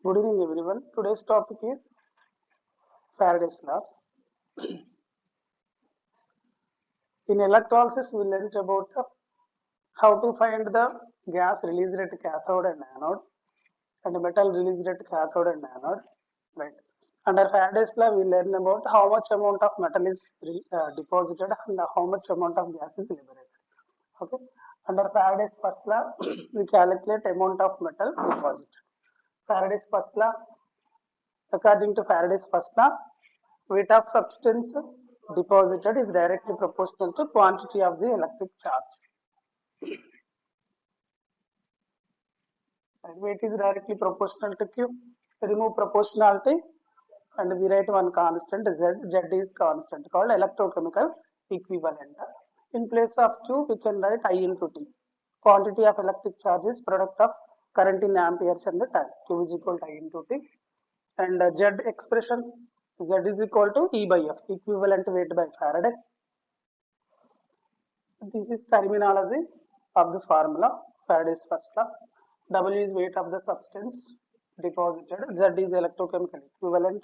Good evening, everyone. Today's topic is Faraday's laws. In electrolysis, we learned about how to find the gas released at cathode and anode, and metal released at cathode and anode. Right. Under Faraday's law, we learn about how much amount of metal is deposited and how much amount of gas is liberated. Okay. Under Faraday's first law, we calculate amount of metal deposited. Faraday's first law. According to Faraday's first law, weight of substance deposited is directly proportional to quantity of the electric charge. And weight is directly proportional to Q. Remove proportionality and we write one constant Z. Z is constant called electrochemical equivalent. In place of Q, we can write I into T. Quantity of electric charge is product of current in amperes and the time. Q is equal to I into T. And Z expression Z is equal to E by F, equivalent weight by Faraday. This is terminology of the formula, Faraday's first law. W is weight of the substance deposited, Z is electrochemical equivalent,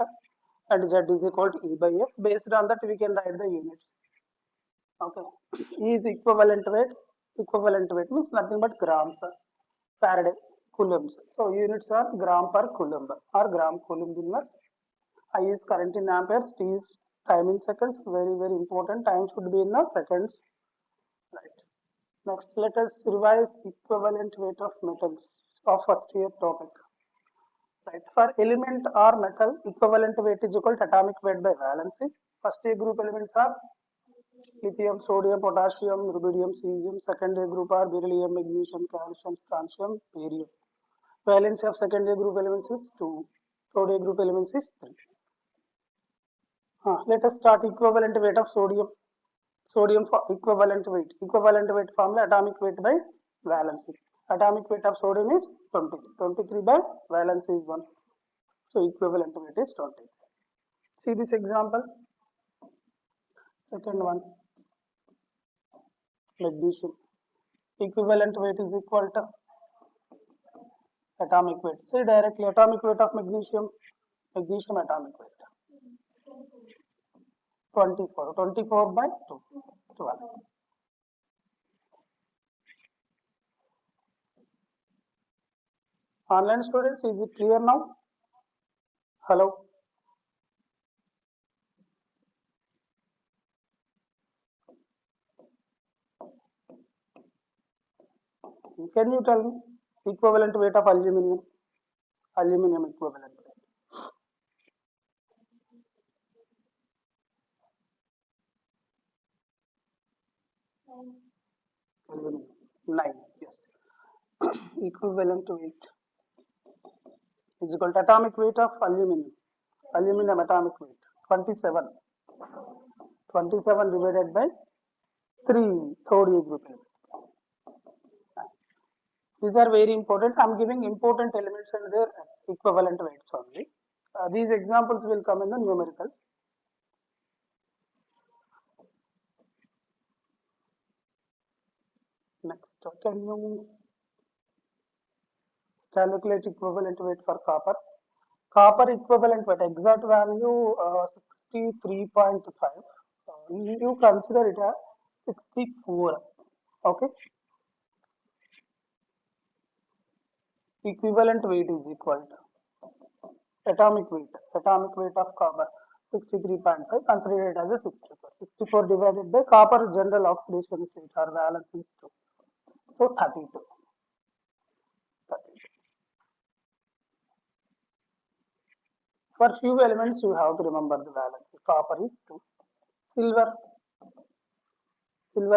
and Z is equal to E by F. Based on that, we can write the units. Okay, E is equivalent weight. Equivalent weight means nothing but grams, Faraday, coulombs. So units are gram per coulomb or gram coulomb inverse. I is current in amperes, T is time in seconds. Very, very important. Time should be in the seconds. Right. Next, let us revise equivalent weight of metals of first year topic. Right. For element or metal, equivalent weight is equal to atomic weight by valency. First year group elements are lithium, sodium, potassium, rubidium, cesium. Second year group are beryllium, magnesium, calcium, strontium, barium. Valency of second year group elements is 2. Third year group elements is 3. Let us start equivalent weight of sodium. Sodium for equivalent weight. Equivalent weight formula atomic weight by valency. Atomic weight of sodium is 20. 23 by valency is 1. So equivalent weight is 20. See this example. Second one. Magnesium. Equivalent weight is equal to atomic weight. Say directly atomic weight of magnesium. Magnesium atomic weight. 24. 24 by 2. 12. Online students, is it clear now? Hello? Can you tell me equivalent weight of aluminum? Aluminum equivalent weight. Aluminum. 9. Yes. Equivalent weight is equal to atomic weight of aluminum. Aluminum atomic weight 27. 27 divided by 3. Third year group element. These are very important. I am giving important elements and their equivalent weights only. These examples will come in the numericals. Next, can you calculate equivalent weight for copper? Copper equivalent weight, exact value 63.5. You consider it as 64. Okay. Equivalent weight is equal to atomic weight of copper 63.5. Consider it as a 64. 64 divided by copper general oxidation state or valence is 2. So 32. 32. For few elements, you have to remember the valence. Copper is 2. Silver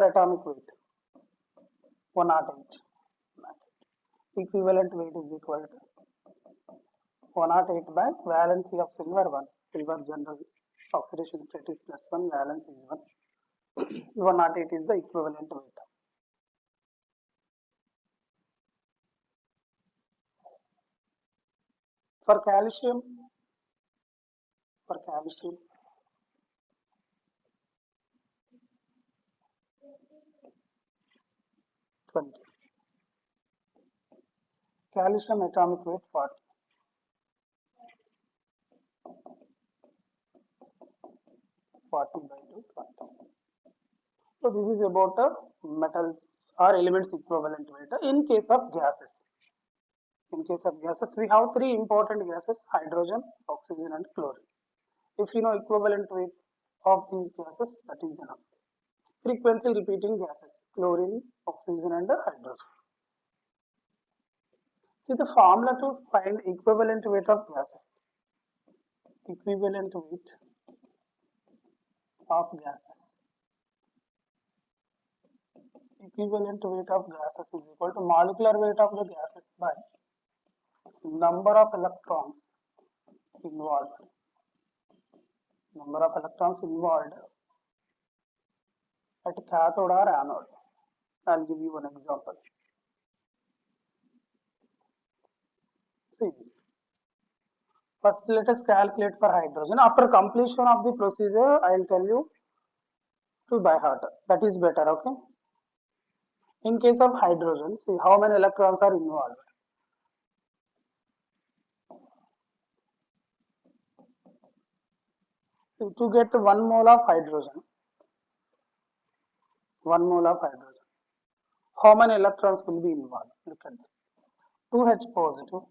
atomic weight 108. Equivalent weight is equal to 108 by valency of silver 1. Silver general oxidation state is +1, valence is 1. 108 is the equivalent weight. For calcium 20. Calcium atomic weight 40. 40 by 2 20. So this is about metals or elements equivalent weight in case of gases. In case of gases, we have three important gases: hydrogen, oxygen, and chlorine. If you know equivalent weight of these gases, that is enough. Frequently repeating gases: chlorine, oxygen, and hydrogen. See the formula to find equivalent weight of gases. Equivalent weight of gases. Equivalent weight of gases is equal to molecular weight of the gases by number of electrons involved. Number of electrons involved at cathode or anode. I'll give you an example. See this. First, let us calculate for hydrogen. After completion of the procedure, I'll tell you to by heart. That is better, okay? In case of hydrogen, see how many electrons are involved. See, to get 1 mole of hydrogen, 1 mole of hydrogen, how many electrons will be involved? Look at this. 2H positive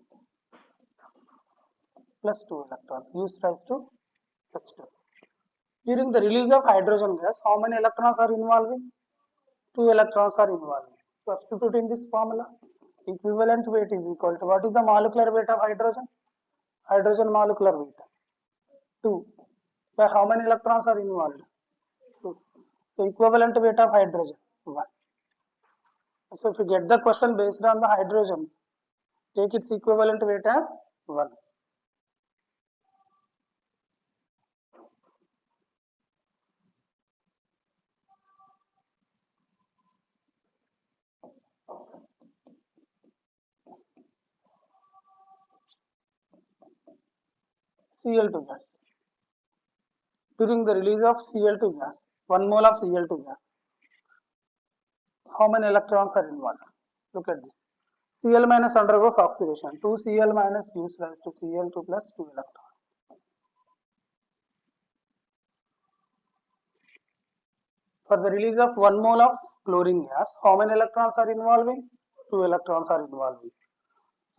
plus 2 electrons gives rise to H2. During the release of hydrogen gas, how many electrons are involving? 2 electrons are involved. Substituting this formula, equivalent weight is equal to what is the molecular weight of hydrogen? Hydrogen molecular weight 2. By how many electrons are involved? 2. So equivalent weight of hydrogen 1. So if you get the question based on the hydrogen, take its equivalent weight as 1. Cl2 gas. During the release of Cl2 gas, 1 mole of Cl2 gas, how many electrons are involved? Look at this. Cl minus undergoes oxidation. 2Cl minus gives rise to Cl2 plus 2 electrons. For the release of 1 mole of chlorine gas, how many electrons are involving? 2 electrons are involving.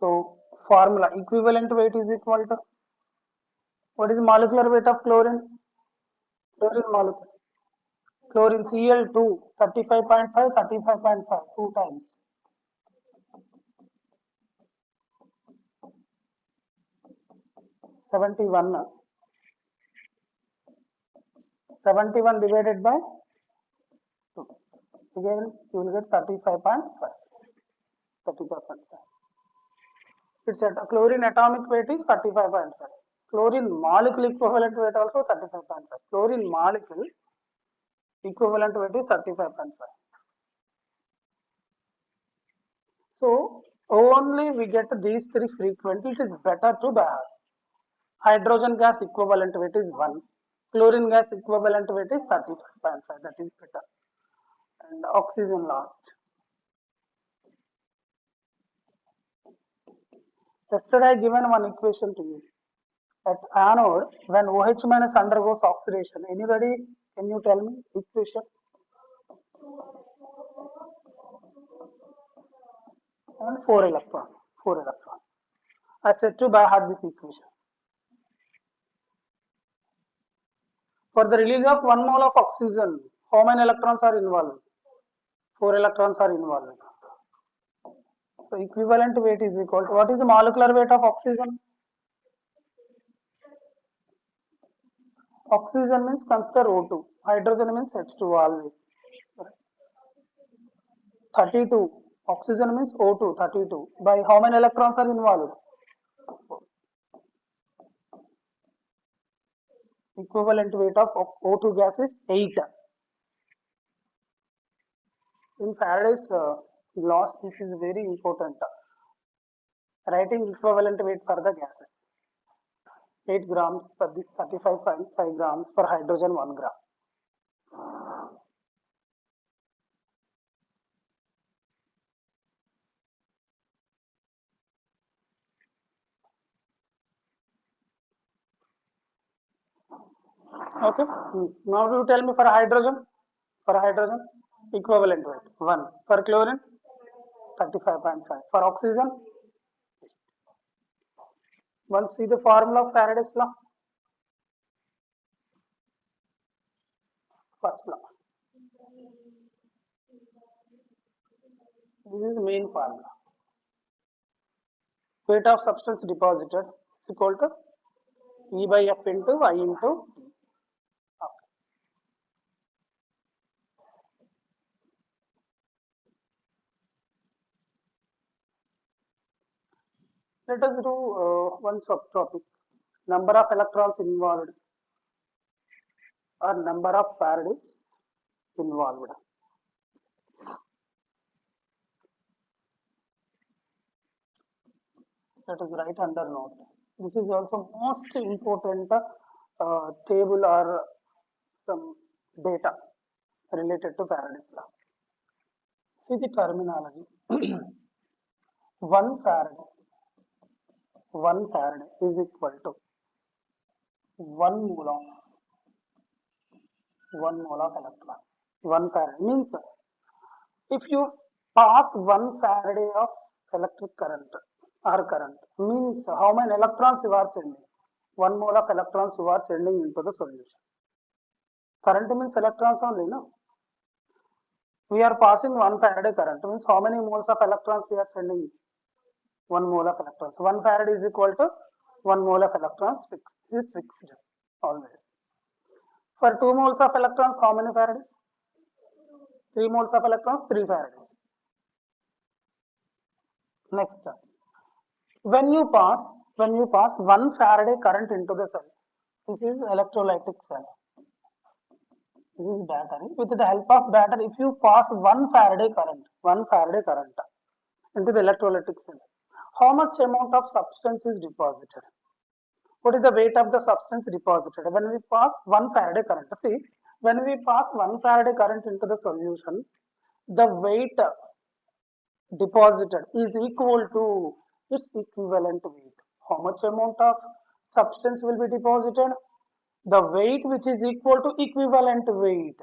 So formula equivalent weight is equal to what is molecular weight of chlorine? Chlorine molecule. Chlorine Cl2 35.5 35.5 2 times. 71. 71 divided by 2. Again you will get 35.5. 35.5. Its chlorine atomic weight is 35.5. Chlorine molecule equivalent weight also 35.5. Chlorine molecule equivalent weight is 35.5. So only we get these three frequently. It is better to buy. Hydrogen gas equivalent weight is 1. Chlorine gas equivalent weight is 35.5. That is better. And oxygen last. Yesterday I given one equation to you. At anode, when OH minus undergoes oxidation, anybody can you tell me equation? And 4 electron. 4 electron. I said to by heart this equation. For the release of 1 mole of oxygen, how many electrons are involved? 4 electrons are involved. So equivalent weight is equal to what is the molecular weight of oxygen? Oxygen means consider O2. Hydrogen means H2 always. 32. Oxygen means O2, 32. By how many electrons are involved? Equivalent weight of O2 gas is 8. In Faraday's laws, this is very important. Writing equivalent weight for the gases. 8 grams for this 35.5 grams for hydrogen 1 gram. Okay. Now you tell me for hydrogen. For hydrogen, equivalent weight 1. For chlorine, 35.5. For oxygen, once see the formula of Faraday's law. First law. This is main formula. Weight of substance deposited is equal to E by F into I into T. Okay. Let us do one subtopic. Number of electrons involved or number of Faradays involved. Let us write under note. This is also most important table or some data related to Faraday's law. See the terminology. 1 Faraday, 1 Faraday is equal to 1 mole of 1 mole of electron. 1 Faraday means if you pass 1 Faraday of electric current or current means how many electrons you are sending. 1 mole of electrons you are sending into the solution. Current means electrons only, no? We are passing 1 Faraday current means how many moles of electrons we are sending? 1 mole of electrons. 1 Faraday is equal to 1 mole of electrons is fixed always. For 2 moles of electrons, how many Faradays? 3 moles of electrons, 3 Faradays. Next, when you pass 1 Faraday current into the cell, this is electrolytic cell. This is battery. With the help of battery, if you pass 1 Faraday current into the electrolytic cell, how much amount of substance is deposited? What is the weight of the substance deposited? When we pass 1 Faraday current, see, when we pass 1 Faraday current into the solution, the weight deposited is equal to its equivalent weight. How much amount of substance will be deposited? The weight which is equal to equivalent weight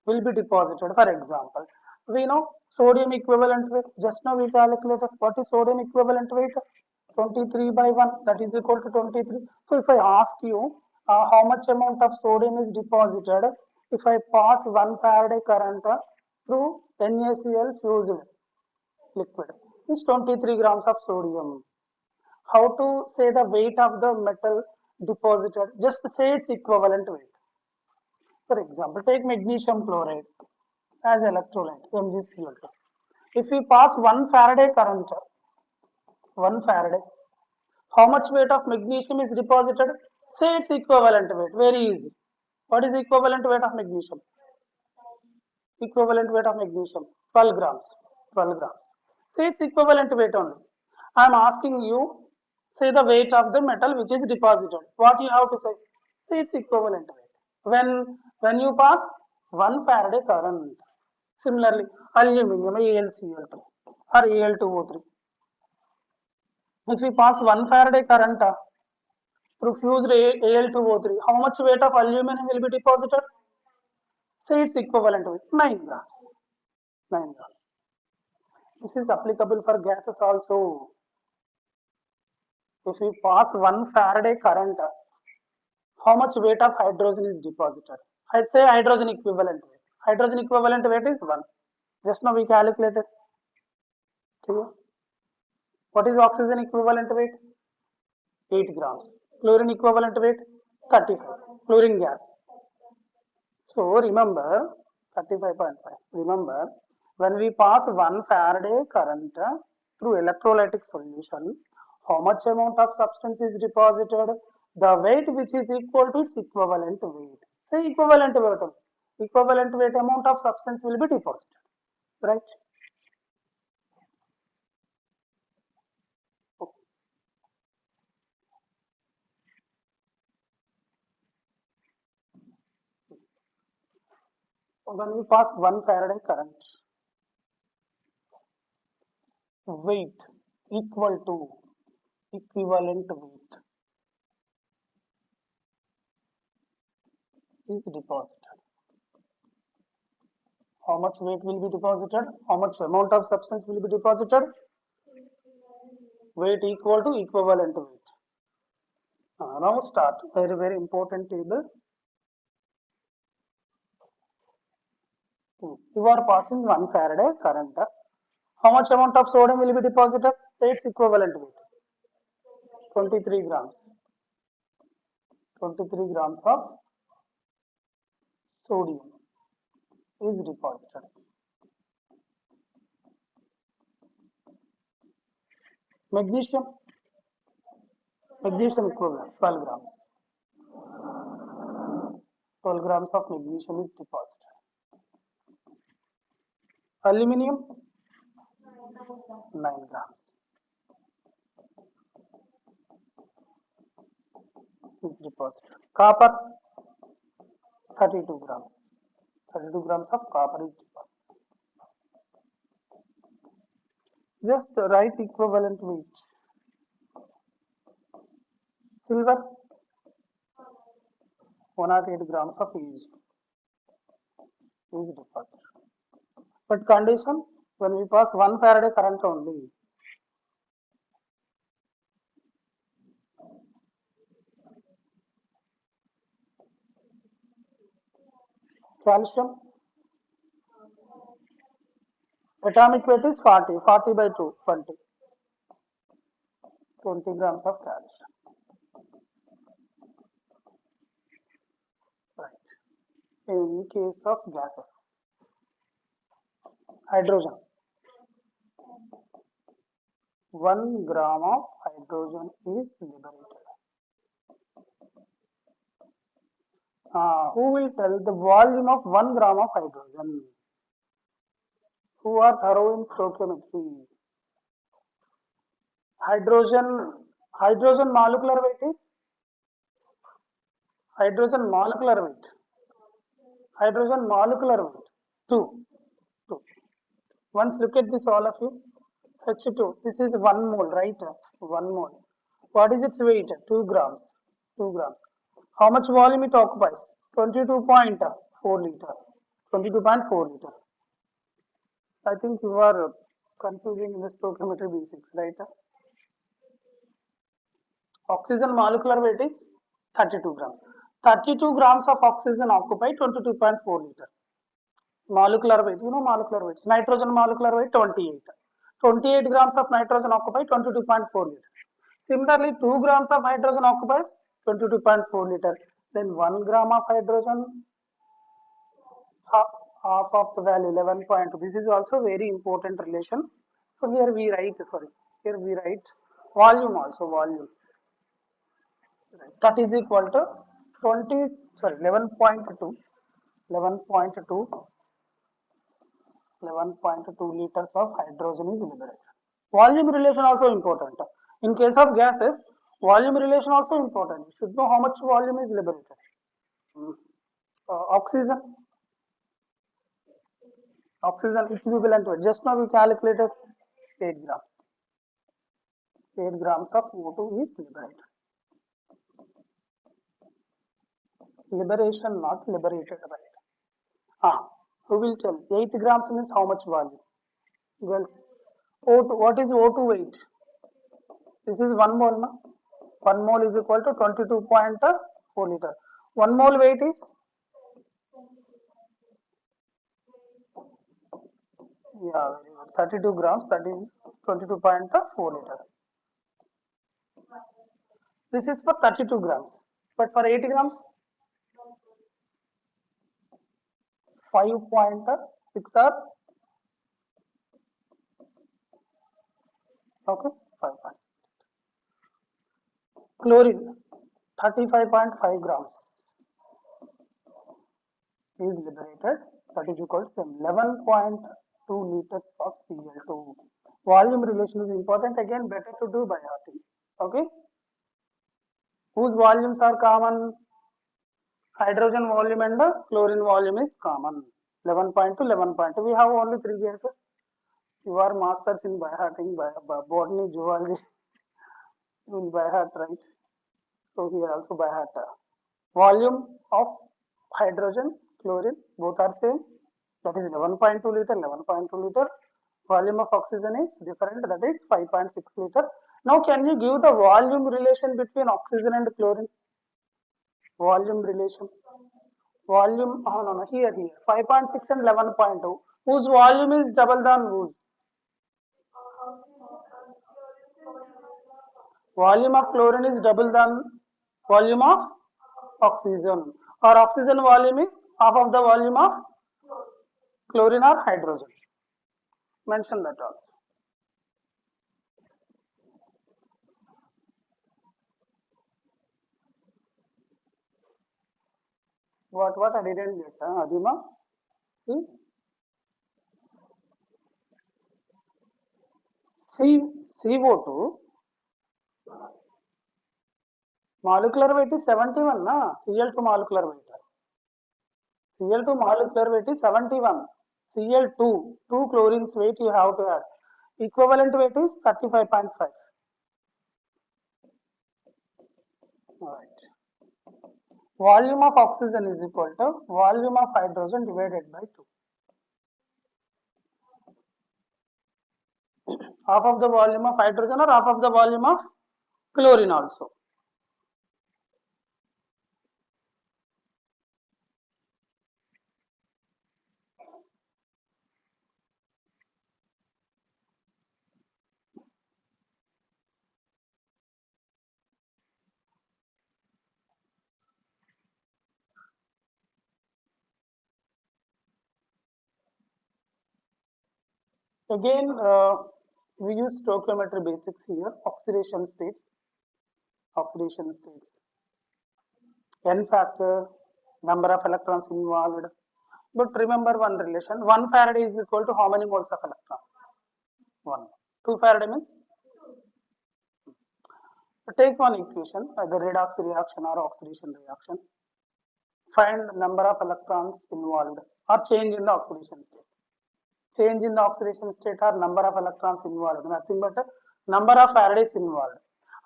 will be deposited. For example, we know sodium equivalent weight. Just now we calculated what is sodium equivalent weight? 23 by 1, that is equal to 23. So if I ask you how much amount of sodium is deposited if I pass 1 Faraday current through NaCl fused liquid, is 23 grams of sodium. How to say the weight of the metal deposited? Just say its equivalent weight. For example, take magnesium chloride as electrolyte, MgCl2. If we pass 1 Faraday current, 1 Faraday, how much weight of magnesium is deposited? Say its equivalent weight. Very easy. What is the equivalent weight of magnesium? Equivalent weight of magnesium, 12 grams. 12 grams. Say its equivalent weight only. I am asking you, say the weight of the metal which is deposited. What you have to say? Say its equivalent weight. When you pass 1 Faraday current. Similarly, aluminum, AlCl2 or Al2O3. If we pass 1 Faraday current through fused Al2O3, how much weight of aluminum will be deposited? Say its equivalent weight, 9 grams. 9 grams. This is applicable for gases also. If we pass 1 Faraday current, how much weight of hydrogen is deposited? I say hydrogen equivalent weight. Hydrogen equivalent weight is 1. Just now we calculated. What is oxygen equivalent weight? 8 grams. Chlorine equivalent weight? 35. Chlorine gas. So remember 35.5. Remember when we pass 1 Faraday current through electrolytic solution, how much amount of substance is deposited? The weight which is equal to its equivalent weight. Say equivalent weight. Equivalent weight amount of substance will be deposited. Right? When we pass 1 Faraday current, weight equal to equivalent weight. is deposited. How much weight will be deposited? How much amount of substance will be deposited? Weight equal to equivalent weight. Now start. Very, very important table. You are passing 1 Faraday current. How much amount of sodium will be deposited? Its equivalent weight. 23 grams. 23 grams of sodium is deposited. Magnesium. Magnesium equivalent 12 grams. 12 grams of magnesium is deposited. Aluminium 9 grams is deposited. Copper 32 grams. 32 grams of copper is deposited. Just write equivalent weight. Silver 108 grams of Ag is deposited. But condition, when we pass 1 Faraday current only. Calcium, atomic weight is 40, 40 by 2, 20. 20 grams of calcium. Right. In case of gases, hydrogen. 1 gram of hydrogen is liberated. Who will tell the volume of 1 gram of hydrogen? Who are thorough in stoichiometry? Hydrogen molecular weight is? Hydrogen molecular weight. Hydrogen molecular weight 2. 2. Once look at this, all of you. H2. This is 1 mole, right? 1 mole. What is its weight? 2 grams. 2 grams. How much volume it occupies? 22.4 liter. 22.4 liter. I think you are confusing in the stoichiometry basics, right? Oxygen molecular weight is 32 grams. 32 grams of oxygen occupy 22.4 liter. Molecular weight, you know molecular weight. Nitrogen molecular weight 28. 28 grams of nitrogen occupy 22.4 liter. Similarly, 2 grams of hydrogen occupies 22.4 liter. Then 1 gram of hydrogen, half of the value 11.2. This is also very important relation. So here we write, volume also, volume. That is equal to 11.2 liters of hydrogen is liberated. Volume relation also important. In case of gases, volume relation also important. You should know how much volume is liberated. Oxygen equivalent weight. Just now we calculated 8 grams. 8 grams of O2 is liberated. Liberation, not liberated, right? Who will tell? 8 grams means how much volume? Well, O2, what is O2 weight? This is 1 mole, no? 1 mole is equal to 22.4 liter. 1 mole weight is? Yeah, very good. 32 grams, that is 22.4 liter. This is for 32 grams. But for 8 grams? 5.6 or? Okay, 5. Chlorine, 35.5 grams is liberated. That is equal to 11.2 liters of Cl2. Volume relation is important. Again, better to do by hearting. Okay. Whose volumes are common? Hydrogen volume and chlorine volume is common. 11.2, 11.2. We have only 3 gases. You are masters in by hearting, botany, zoology. In by heart, right? So here also by heart. Volume of hydrogen, chlorine, both are same. That is 11.2 liter, 11.2 liter. Volume of oxygen is different, that is 5.6 liter. Now, can you give the volume relation between oxygen and chlorine? Volume relation. Volume, oh no, no, here, 5.6 and 11.2. Whose volume is double than whose? Volume of chlorine is double than volume of oxygen. Or oxygen volume is half of the volume of chlorine or hydrogen. Mention that also. What I didn't get, Adima? See? CO2 molecular weight is 71, na? Cl2 molecular weight. Cl2 molecular weight is 71. Cl2, 2 chlorines weight you have to add. Equivalent weight is 35.5. Alright. Volume of oxygen is equal to volume of hydrogen divided by 2. Half of the volume of hydrogen or half of the volume of chlorine also. Again, we use stoichiometry basics here. Oxidation states. Oxidation states. N factor, number of electrons involved. But remember one relation. 1 Faraday is equal to how many moles of electron? 1. 2 Faraday means? Take one equation, either redox reaction or oxidation reaction. Find number of electrons involved or change in the oxidation state. Change in the oxidation state or number of electrons involved, nothing but number of Faradays involved.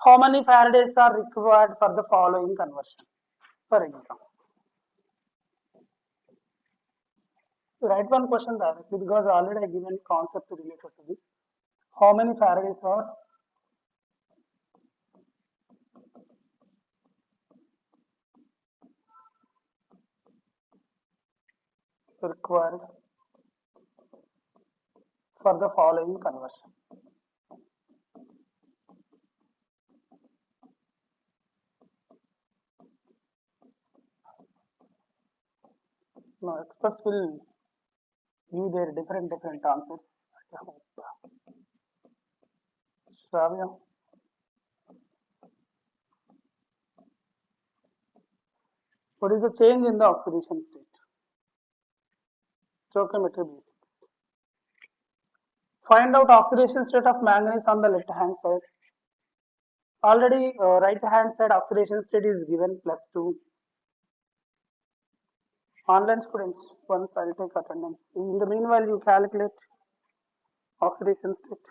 How many Faradays are required for the following conversion? For example, write one question directly because already I given concept related to this. How many Faradays are required for the following conversion? Now, experts will give their different answers. I hope. Shravya. What is the change in the oxidation state? Stoichiometry basics. Find out oxidation state of manganese on the left hand side. Already right hand side oxidation state is given +2. Online students, once I'll take attendance. In the meanwhile, you calculate oxidation state.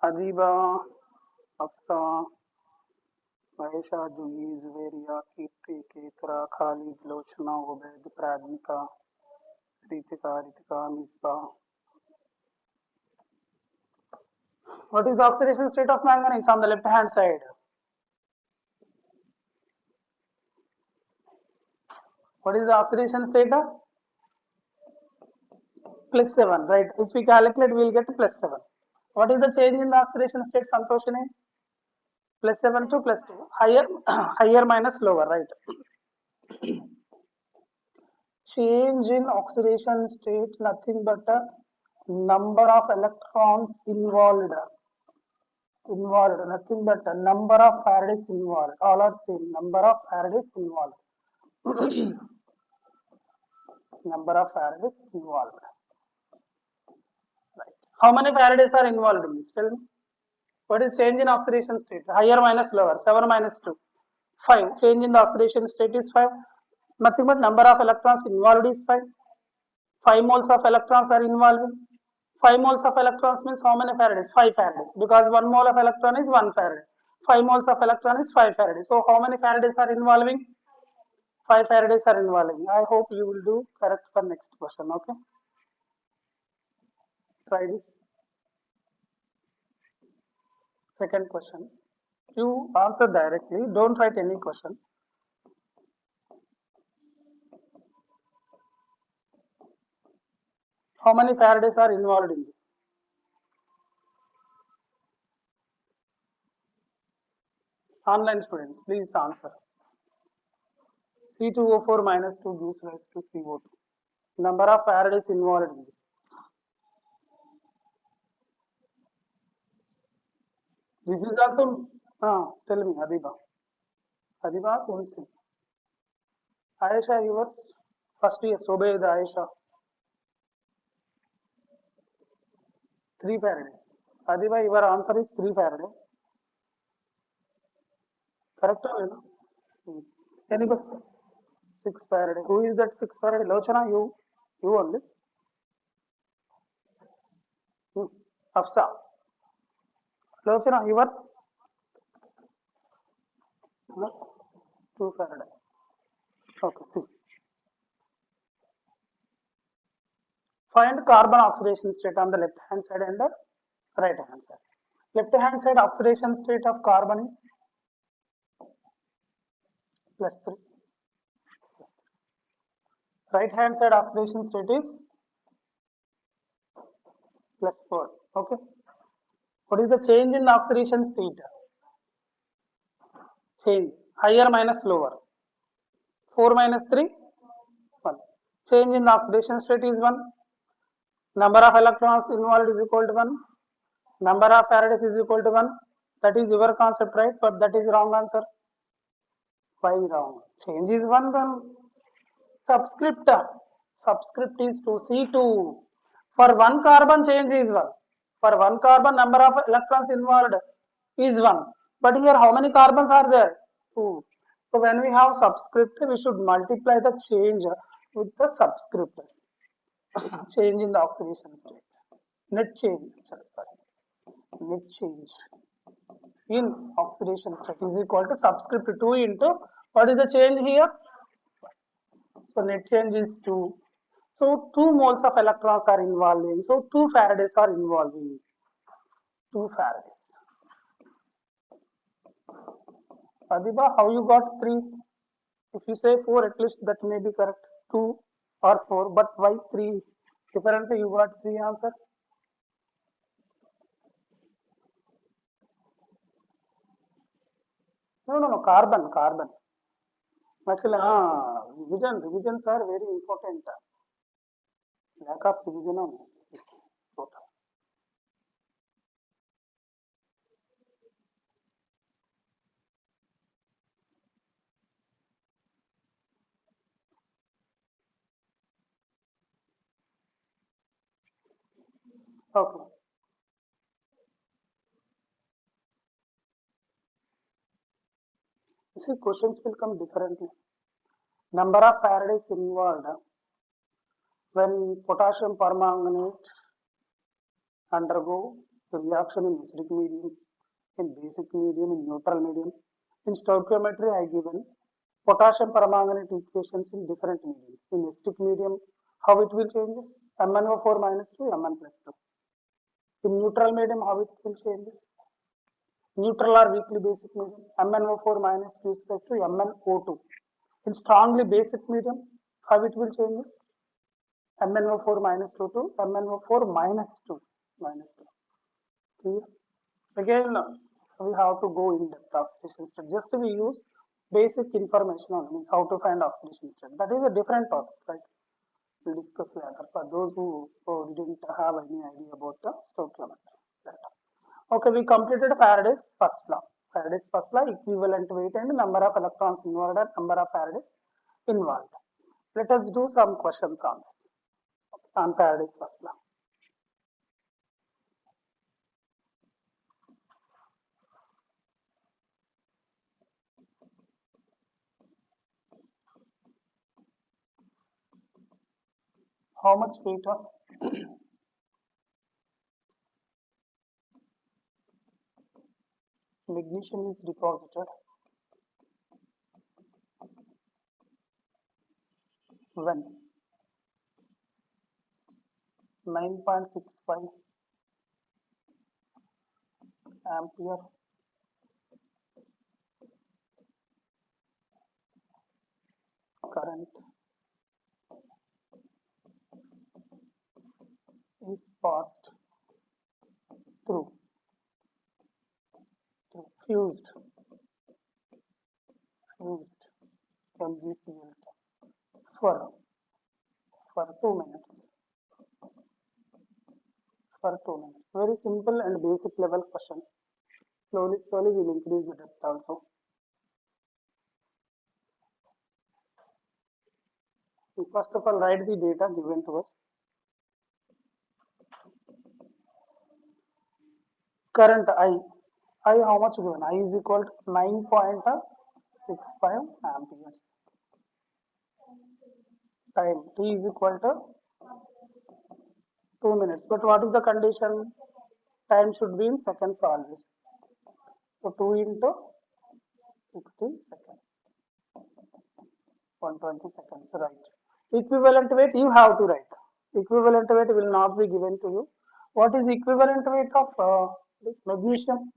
Adiba, Afsa, Maisha, Juhi, Zuveria, Kirti, Ketra, Khalid, Lochana, Obed, Pradnika, Ritika, Misbah. What is the oxidation state of manganese on the left hand side? What is the oxidation state? +7, right? If we calculate, we will get +7. What is the change in the oxidation state, Santoshini? +7 to +2. Higher, higher minus lower, right? Change in oxidation state, nothing but a number of electrons involved. Nothing but a number of Faradays involved. All are same. Number of Faradays involved. Number of Faradays involved. Right. How many Faradays are involved in this? Tell me. What is change in oxidation state? Higher minus lower. 7 minus 2. 5. Change in the oxidation state is 5. Nothing but number of electrons involved is 5. 5 moles of electrons are involved. 5 moles of electrons means how many Faradays? 5 Faradays. Because 1 mole of electron is 1 Faraday. 5 moles of electron is 5 Faradays. So how many Faradays are involving? 5 Faradays are involving. I hope you will do correct for next question. Okay. Try this. Second question. You answer directly. Don't write any question. How many Faradays are involved in this? Online students, please answer. C2O4 minus 2 gives rise to CO2. Number of Faradays involved in this. This is also, tell me, Adiba. Adiba, who is it? Aisha, yours? First yes, obey the Aisha. 3 Faraday. Adiba, your answer is 3 Faraday. Correct or no? Anybody? 6 Faraday. Who is that 6 Faraday? Lochana, you? You only? Hmm. Afsa. Lochana, yours? No? 2 Faraday. Okay, see. Find carbon oxidation state on the left hand side and the right hand side. Left hand side oxidation state of carbon is plus 3. Right hand side oxidation state is plus 4. Okay. What is the change in the oxidation state? Change. Higher minus lower. 4 minus 3, 1. Change in the oxidation state is 1. Number of electrons involved is equal to 1. Number of Faradays is equal to 1. That is your concept, right? But that is wrong answer. Why wrong? Change is 1, then subscript. Subscript is 2. C2. For one carbon, change is 1. For one carbon, number of electrons involved is 1. But here, how many carbons are there? 2. So when we have subscript, we should multiply the change with the subscript. Change in the oxidation state. Net change. Sorry. Net change in oxidation state is equal to subscript 2 into what is the change here? So net change is 2. So 2 moles of electrons are involving. So 2 Faradays are involving. 2 Faradays. Adiba, how you got 3? If you say 4, at least that may be correct. 2 or 4, but why 3? Differently, you got 3 answer. No, carbon. Actually, revisions are very important. Lack of revision on this total. Okay. You see, questions will come differently. Number of Faradays involved when potassium permanganate undergo the reaction in acidic medium, in basic medium, in neutral medium. In stoichiometry, I given potassium permanganate equations in different mediums. In acidic medium, how it will change? MnO4 minus 2, Mn plus 2. In neutral medium, how it will change? Neutral or weakly basic medium, MnO4 minus Q plus 2, MnO2. In strongly basic medium, how it will change? MnO4 minus 2 to MnO4 minus 2. Minus 2. Clear? Again, we have to go in depth oxidation state. Just we use basic information on means how to find oxidation state. That is a different topic, right? We'll discuss later for those who didn't have any idea about the stoichiometry. Okay, we completed Faraday's first law. Faraday's first law, equivalent weight and number of electrons involved and number of Faradays involved. Let us do some questions on Faraday's first law. How much weight of magnesium is deposited when 9.65 ampere current is passed through fused MgCl for 2 minutes. For 2 minutes. Very simple and basic level question. Slowly we'll increase the depth also. First of all, write the data given to us. Current I how much given? I is equal to 9.65 amperes. Time T is equal to 2 minutes. But what is the condition? Time should be in seconds always. So 2 into 60 seconds. 120 seconds, right. Equivalent weight you have to write. Equivalent weight will not be given to you. What is equivalent weight of magnesium?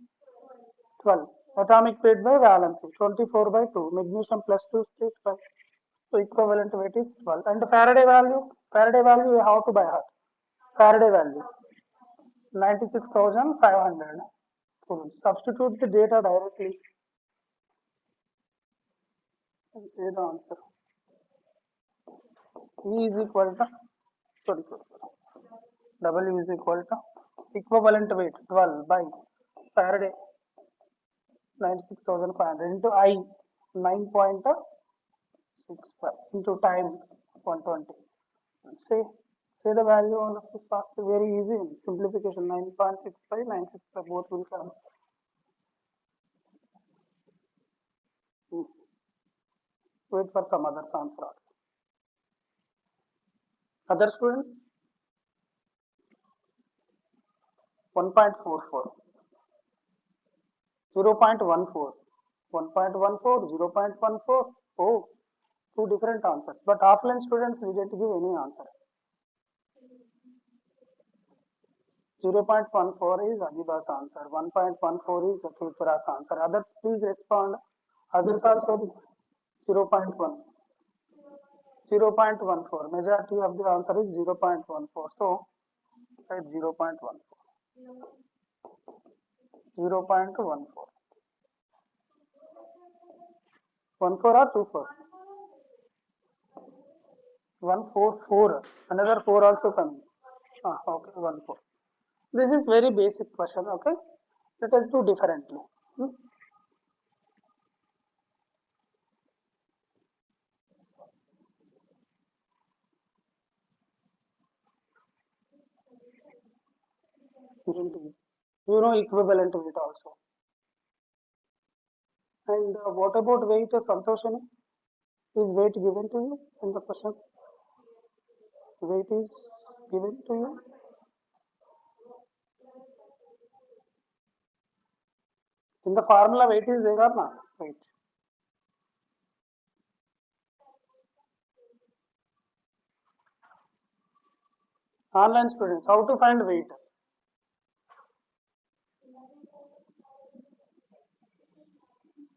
12. Atomic weight by valency, 24 by 2. Magnesium plus 2 is 5. So equivalent weight is 12. And Faraday value you have to by heart. Faraday value 96,500. So substitute the data directly and say the answer. E is equal to W is equal to equivalent weight 12 by Faraday 96,500 into I 9.65 into time 120. Say the value on the fast. Very easy. Simplification 9.65 965 both will come. Wait for some other answer. Other students 1.44 0.14 1.14 0.14. Oh, two different answers. But offline students we didn't give any answer. 0.14 is Adiba's answer. 1.14 is Tripura's answer. Others please respond. Others also 0.1. 0.14. Majority of the answer is 0.14. So write 0.14. 0.14. 14 or 24? 144. Another 4 also coming. Okay, 14. This is very basic question. Okay, let us do differently. You know equivalent weight also. And what about weight of Santoshini? Is weight given to you in the question? Weight is given to you. In the formula, weight is there or not? Weight. Online students, how to find weight?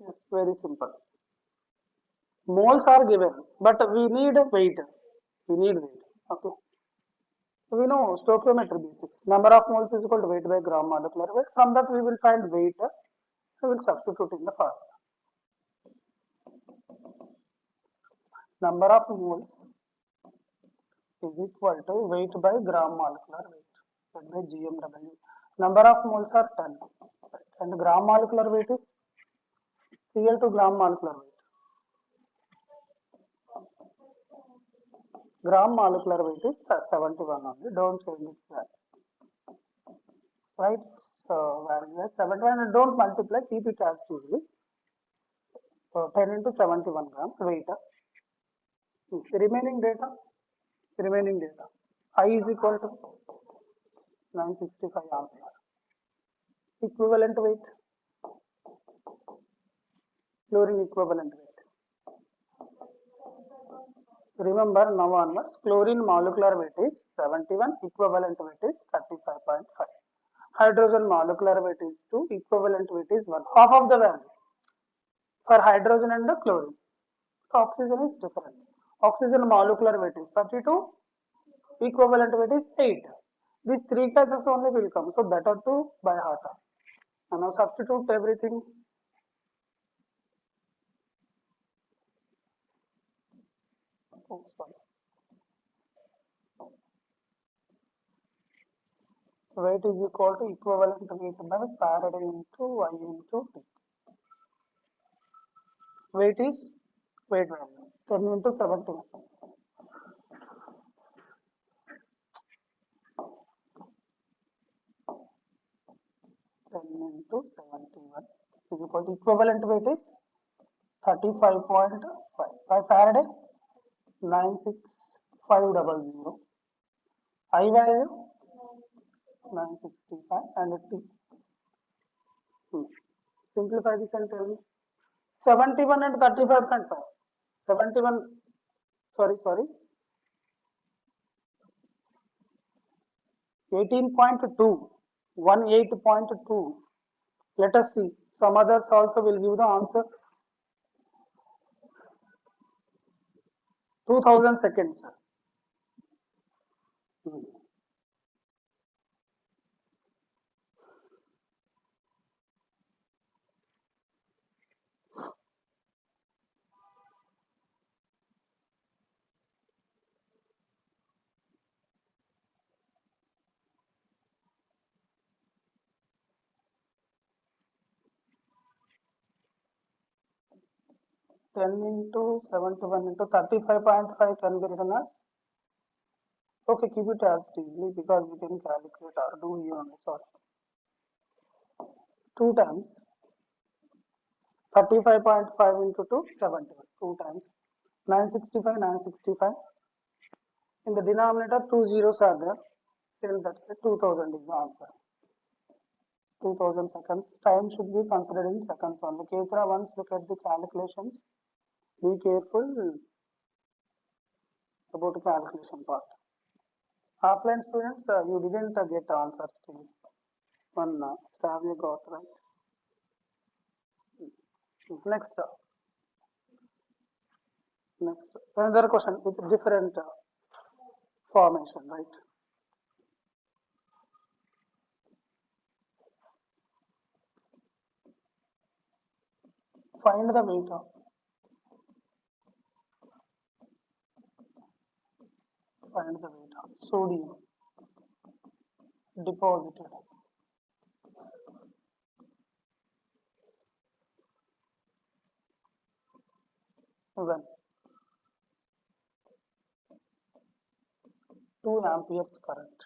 Yes, very simple. Moles are given, but we need weight. We need weight. Okay. So we know stoichiometry basics. Number of moles is equal to weight by gram molecular weight. From that we will find weight. We will substitute in the formula. Number of moles is equal to weight by gram molecular weight. Weight by GMW. Number of moles are 10. And gram molecular weight is Cl to gram molecular weight. Gram molecular weight is 71 only. Don't change its value. Right? So value is 71 and don't multiply. Keep it as usually. So 10 into 71 grams weight. Remaining data. I is equal to 965 ampere. Equivalent weight. Fluorine equivalent weight. Remember now onwards, chlorine molecular weight is 71, equivalent weight is 35.5. Hydrogen molecular weight is 2, equivalent weight is 1, half of the value for hydrogen and the chlorine. So oxygen is different. Oxygen molecular weight is 32, equivalent weight is 8. These three cases only will come, so better to by heart. And now substitute everything. Oh, sorry. Weight is equal to equivalent weight by Faraday into I into T. Weight is weight value 10 into 71. 10 into 71 is equal to equivalent weight is 35.5 by Faraday 96500. I value 965 and T. Simplify this and tell me. 71 and 35.5. 71, sorry, 18.2, 18.2. Let us see. Some others also will give the answer. 2000 seconds. 10 into 71 into 35.5 can be written as. Okay, keep it as easily because we can calculate or do here only. Sorry. 2 times 35.5 into 2, 71. 2 times 965, 965. In the denominator, 2 zeros are there. Then that's 2000 is the answer. 2000 seconds. Time should be considered in seconds only. Ketra, once look at the calculations. Be careful about the calculation part. Offline students, you didn't get answers still. One have you got right? Next, another question with different formation, right? Find the weight of sodium deposited when 2 amperes current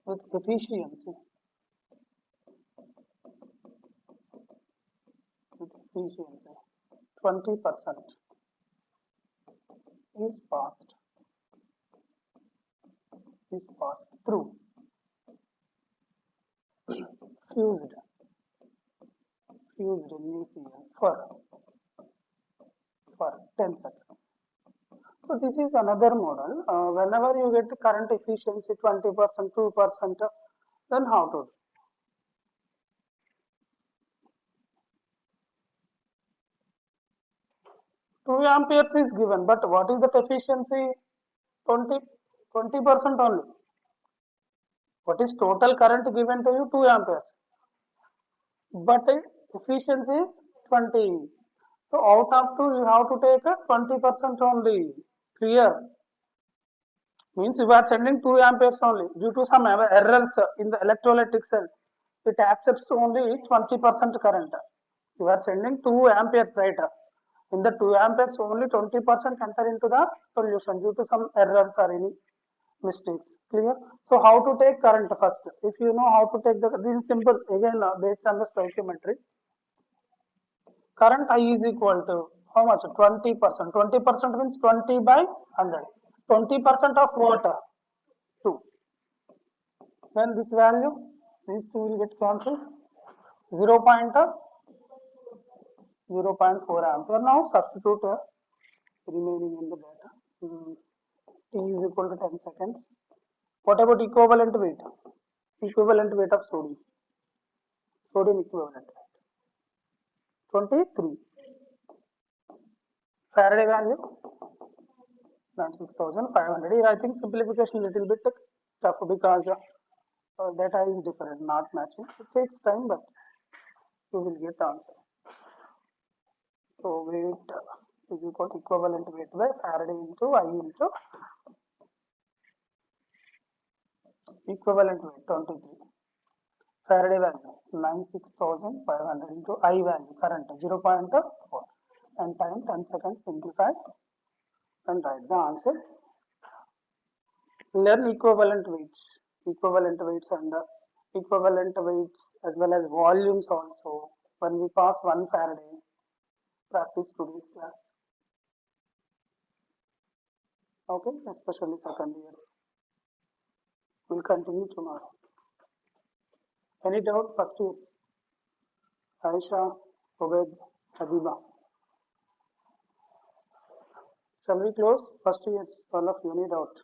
with efficiency 20% is passed through fused NaCl for 10 seconds. So this is another model. Whenever you get current efficiency 20%, 2%, then how to do? 2 amperes is given, but what is the efficiency? 20% only. What is total current given to you? 2 amperes. But efficiency is 20. So out of 2, you have to take a 20% only. Clear? Means you are sending 2 amperes only. Due to some errors in the electrolytic cell, it accepts only 20% current. You are sending 2 amperes, right? In the 2 amperes, only 20% enter into the solution due to some errors or any mistakes. Clear? So how to take current first? If you know how to take this is simple. Again, based on the stoichiometry. Current I is equal to how much? 20%. 20% means 20 by 100. 20% of water, 2. Then this value, these two will get cancelled. 0. 0.4 ampere. Now substitute remaining in the data. T is equal to 10 seconds. What about equivalent weight? Equivalent weight of sodium. Sodium equivalent weight. 23. Faraday value 96,500. Here I think simplification little bit tough because data is different, not matching. It takes time, but you will get answer. So weight is equal to equivalent weight by Faraday into I into equivalent weight 23. Faraday value 96,500 into I value current 0.4 and time 10 seconds, simplify and write the answer. Learn equivalent weights and equivalent weights as well as volumes also when we pass 1 Faraday. Practice today's class. Okay, especially second years. We'll continue tomorrow. Any doubt? First year. Aisha, Obed, Habiba. Shall we close? First years, all of you, any doubt?